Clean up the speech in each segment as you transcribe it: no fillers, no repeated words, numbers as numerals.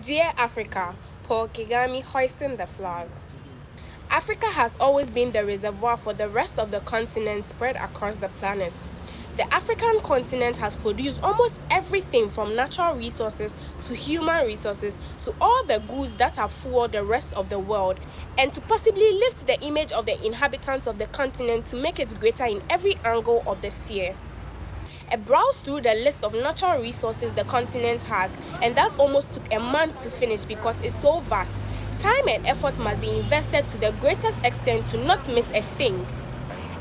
Dear Africa, Paul Kagame hoisting the flag. Africa has always been the reservoir for the rest of the continent spread across the planet. The African continent has produced almost everything from natural resources to human resources to all the goods that have fueled the rest of the world, and to possibly lift the image of the inhabitants of the continent to make it greater in every angle of the sphere. A browse through the list of natural resources the continent has, and that almost took a month to finish because it's so vast. Time and effort must be invested to the greatest extent to not miss a thing.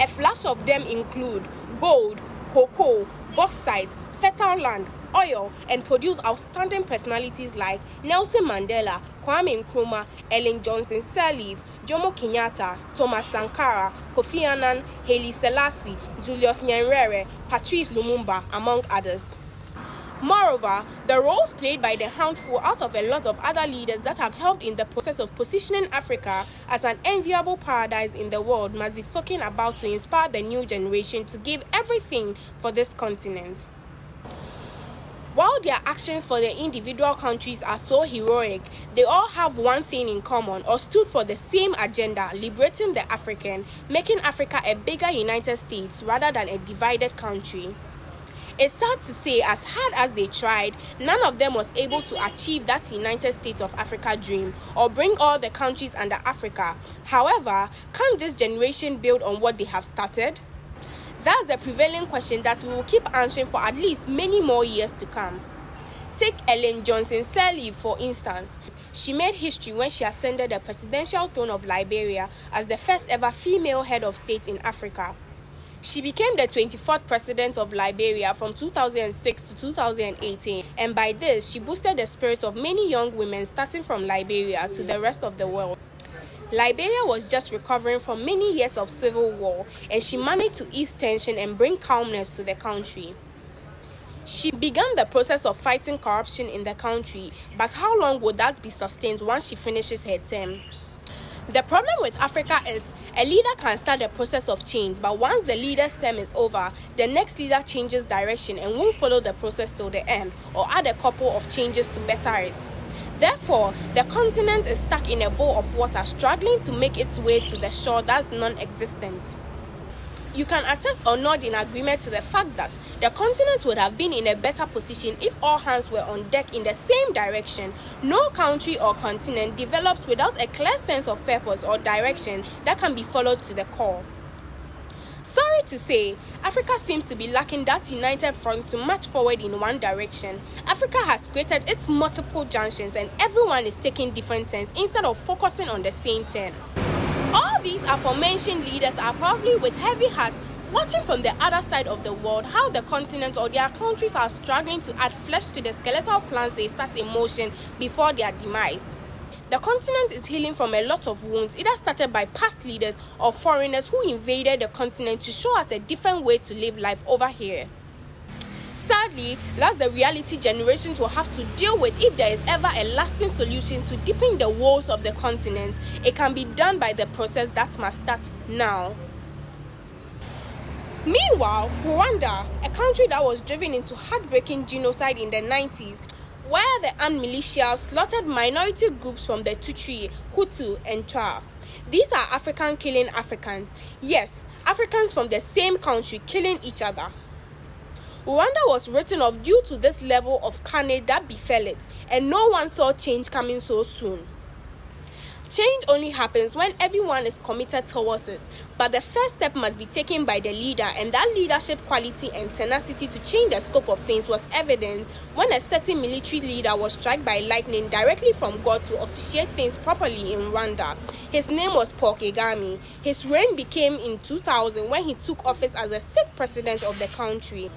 A flash of them include gold, cocoa, bauxite, fertile land, oil, and produce outstanding personalities like Nelson Mandela, Kwame Nkrumah, Ellen Johnson Sirleaf, Jomo Kenyatta, Thomas Sankara, Kofi Annan, Haile Selassie, Julius Nyerere, Patrice Lumumba, among others. Moreover, the roles played by the handful out of a lot of other leaders that have helped in the process of positioning Africa as an enviable paradise in the world must be spoken about to inspire the new generation to give everything for this continent. While their actions for the individual countries are so heroic, they all have one thing in common or stood for the same agenda: liberating the African, making Africa a bigger United States rather than a divided country. It's sad to say, as hard as they tried, none of them was able to achieve that United States of Africa dream or bring all the countries under Africa. However, can this generation build on what they have started? That's the prevailing question that we will keep answering for at least many more years to come. Take Ellen Johnson Sirleaf, for instance. She made history when she ascended the presidential throne of Liberia as the first ever female head of state in Africa. She became the 24th president of Liberia from 2006 to 2018, and by this, she boosted the spirit of many young women starting from Liberia to the rest of the world. Liberia was just recovering from many years of civil war, and she managed to ease tension and bring calmness to the country. She began the process of fighting corruption in the country, but how long would that be sustained once she finishes her term? The problem with Africa is a leader can start the process of change, but once the leader's term is over, the next leader changes direction and won't follow the process till the end or add a couple of changes to better it. Therefore, the continent is stuck in a bowl of water, struggling to make its way to the shore that's non-existent. You can attest or nod in agreement to the fact that the continent would have been in a better position if all hands were on deck in the same direction. No country or continent develops without a clear sense of purpose or direction that can be followed to the core. Sorry to say, Africa seems to be lacking that united front to march forward in one direction. Africa has created its multiple junctions and everyone is taking different turns instead of focusing on the same turn. All these aforementioned leaders are probably with heavy hearts watching from the other side of the world how the continent or their countries are struggling to add flesh to the skeletal plans they start in motion before their demise. The continent is healing from a lot of wounds, either started by past leaders or foreigners who invaded the continent to show us a different way to live life over here. Sadly, that's the reality generations will have to deal with if there is ever a lasting solution to deepen the woes of the continent. It can be done by the process that must start now. Meanwhile, Rwanda, a country that was driven into heartbreaking genocide in the 90s, where the armed militias slaughtered minority groups from the Tutsi, Hutu, and Twa. These are African killing Africans. Yes, Africans from the same country killing each other. Rwanda was written off due to this level of carnage that befell it, and no one saw change coming so soon. Change only happens when everyone is committed towards it, but the first step must be taken by the leader, and that leadership quality and tenacity to change the scope of things was evident when a certain military leader was struck by lightning directly from God to officiate things properly in Rwanda. His name was Paul Kagame. His reign began in 2000 when he took office as the sixth president of the country.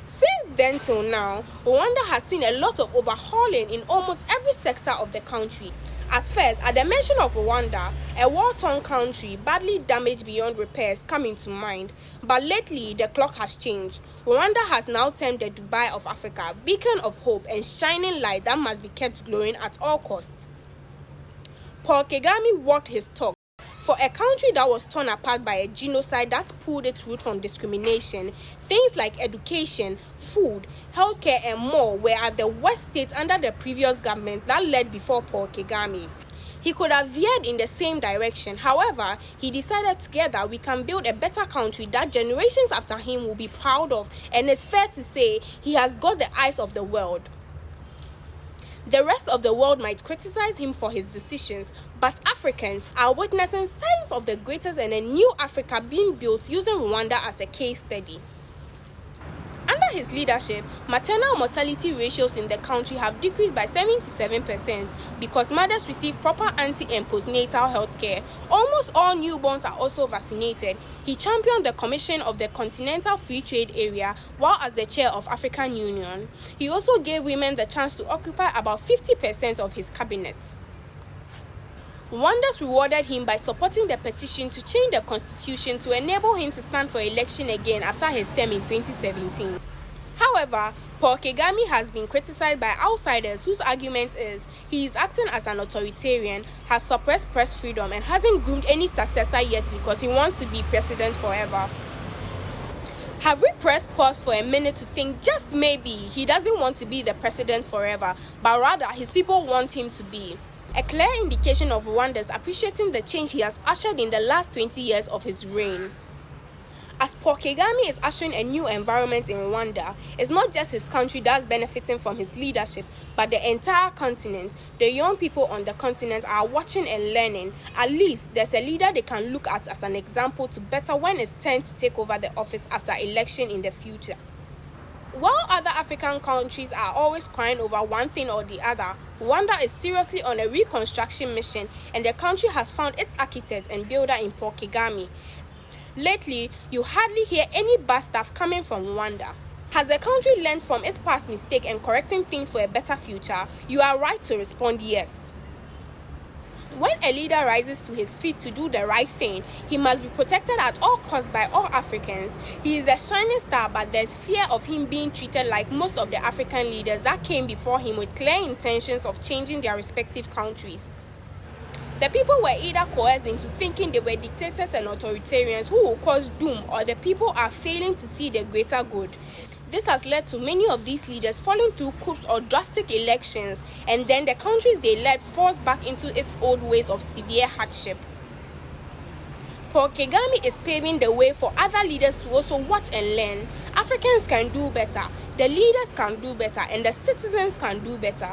Since then till now, Rwanda has seen a lot of overhauling in almost every sector of the country. At first, at the mention of Rwanda, a war-torn country badly damaged beyond repairs come into mind. But lately, the clock has changed. Rwanda has now turned the Dubai of Africa, beacon of hope and shining light that must be kept glowing at all costs. Paul Kagame walked his talk, For a country that was torn apart by a genocide that pulled its root from discrimination, things like education, food, healthcare, and more were at the worst state under the previous government that led before Paul Kagame. He could have veered in the same direction. However, he decided together we can build a better country that generations after him will be proud of, and it's fair to say he has got the eyes of the world. The rest of the world might criticize him for his decisions, but Africans are witnessing signs of the greatest and a new Africa being built using Rwanda as a case study. Under his leadership, maternal mortality ratios in the country have decreased by 77% because mothers receive proper anti- and postnatal health care. Almost all newborns are also vaccinated. He championed the Commission of the Continental Free Trade Area while as the chair of African Union. He also gave women the chance to occupy about 50% of his cabinet. Rwandans rewarded him by supporting the petition to change the constitution to enable him to stand for election again after his term in 2017. However, Paul Kagame has been criticized by outsiders whose argument is he is acting as an authoritarian, has suppressed press freedom, and hasn't groomed any successor yet because he wants to be president forever. Have we pressed pause for a minute to think just maybe he doesn't want to be the president forever, but rather his people want him to be? A clear indication of Rwandans appreciating the change he has ushered in the last 20 years of his reign. As Paul Kagame is ushering a new environment in Rwanda, it's not just his country that's benefiting from his leadership, but the entire continent. The young people on the continent are watching and learning. At least there's a leader they can look at as an example to better when it's time to take over the office after election in the future. While other African countries are always crying over one thing or the other, Rwanda is seriously on a reconstruction mission, and the country has found its architect and builder in Paul Kagame. Lately, you hardly hear any bad stuff coming from Rwanda. Has the country learned from its past mistake and correcting things for a better future? You are right to respond yes. When a leader rises to his feet to do the right thing, he must be protected at all costs by all Africans. He is the shining star, but there's fear of him being treated like most of the African leaders that came before him with clear intentions of changing their respective countries. The people were either coerced into thinking they were dictators and authoritarians who will cause doom, or the people are failing to see the greater good. This has led to many of these leaders falling through coups or drastic elections, and then the countries they led falls back into its old ways of severe hardship. Paul Kagame is paving the way for other leaders to also watch and learn. Africans can do better, the leaders can do better, and the citizens can do better.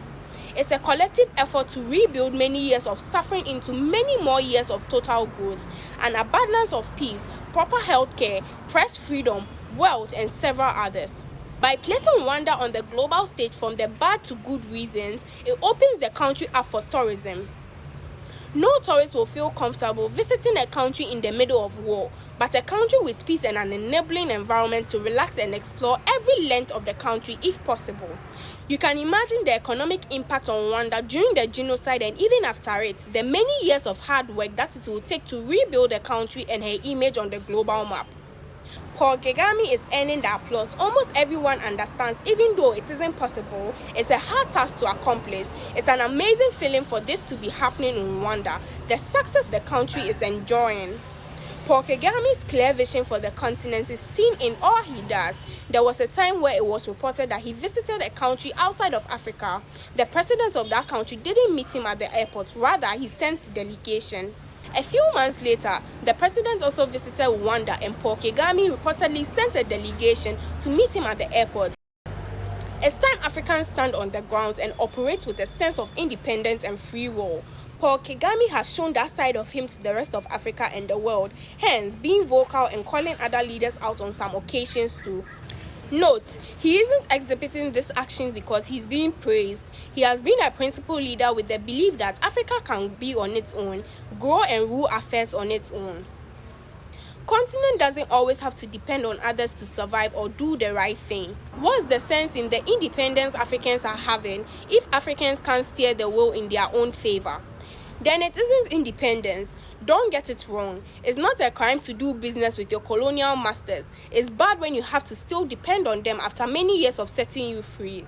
It's a collective effort to rebuild many years of suffering into many more years of total growth, an abundance of peace, proper health care, press freedom, wealth, and several others. By placing Rwanda on the global stage from the bad to good reasons, it opens the country up for tourism. No tourist will feel comfortable visiting a country in the middle of war, but a country with peace and an enabling environment to relax and explore every length of the country if possible. You can imagine the economic impact on Rwanda during the genocide and even after it, the many years of hard work that it will take to rebuild the country and her image on the global map. Paul Kagame is earning the applause almost everyone understands, even though it isn't possible. It's a hard task to accomplish. It's an amazing feeling for this to be happening in Rwanda. The success the country is enjoying. Paul Kagame's clear vision for the continent is seen in all he does. There was a time where it was reported that he visited a country outside of Africa. The president of that country didn't meet him at the airport, rather he sent a delegation. A few months later, the president also visited Rwanda, and Paul Kagame reportedly sent a delegation to meet him at the airport. It's time Africans stand on the ground and operate with a sense of independence and free will. Paul Kagame has shown that side of him to the rest of Africa and the world, hence being vocal and calling other leaders out on some occasions too. Note, he isn't exhibiting these actions because he's being praised. He has been a principal leader with the belief that Africa can be on its own, grow and rule affairs on its own. Continent doesn't always have to depend on others to survive or do the right thing. What's the sense in the independence Africans are having if Africans can't steer the wheel in their own favor? Then it isn't independence. Don't get it wrong. It's not a crime to do business with your colonial masters. It's bad when you have to still depend on them after many years of setting you free.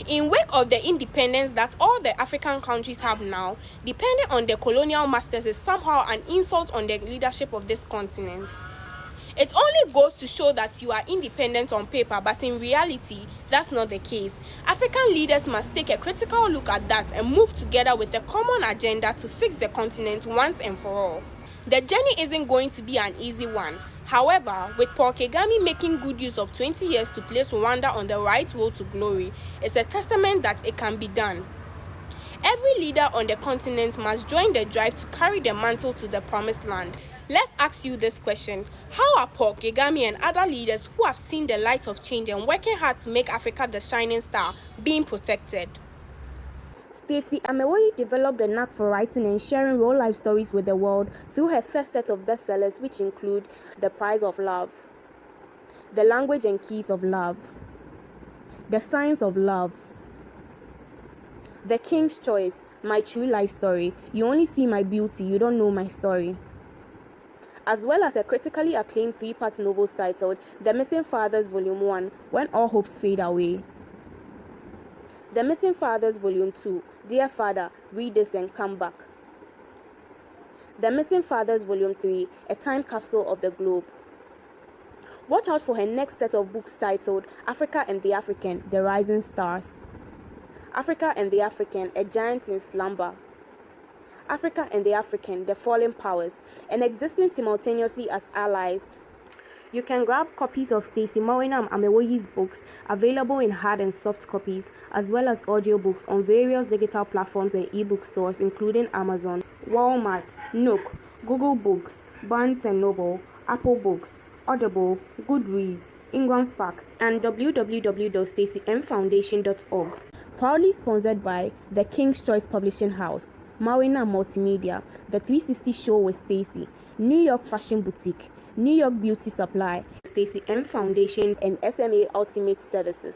In wake of the independence that all the African countries have now, depending on their colonial masters is somehow an insult on the leadership of this continent. It only goes to show that you are independent on paper, but in reality, that's not the case. African leaders must take a critical look at that and move together with a common agenda to fix the continent once and for all. The journey isn't going to be an easy one. However, with Paul Kagame making good use of 20 years to place Rwanda on the right road to glory, it's a testament that it can be done. Every leader on the continent must join the drive to carry the mantle to the promised land. Let's ask you this question. How are Paul Kagame and other leaders who have seen the light of change and working hard to make Africa the shining star being protected? Stacy Amewoyi developed a knack for writing and sharing real-life stories with the world through her first set of bestsellers, which include The Price of Love, The Language and Keys of Love, The Science of Love, The King's Choice, My True Life Story, You Only See My Beauty, You Don't Know My Story, as well as a critically acclaimed 3-part novel titled The Missing Fathers Volume 1, When All Hopes Fade Away, The Missing Fathers Volume 2, Dear Father, Read This and Come Back, The Missing Fathers Volume 3, A Time Capsule of the Globe. Watch out for her next set of books titled Africa and the African, The Rising Stars, Africa and the African, A Giant in Slumber, Africa and the African, The Fallen Powers, and existing simultaneously as allies. You can grab copies of Stacy Amewoyi's books available in hard and soft copies, as well as audiobooks on various digital platforms and ebook stores including Amazon, Walmart, Nook, Google Books, Barnes & Noble, Apple Books, Audible, Goodreads, Ingram Spark, and www.stacymfoundation.org. Proudly sponsored by the King's Choice Publishing House, Mawina Multimedia, The 360 Show with Stacy, New York Fashion Boutique, New York Beauty Supply, Stacy M Foundation, and SMA Ultimate Services.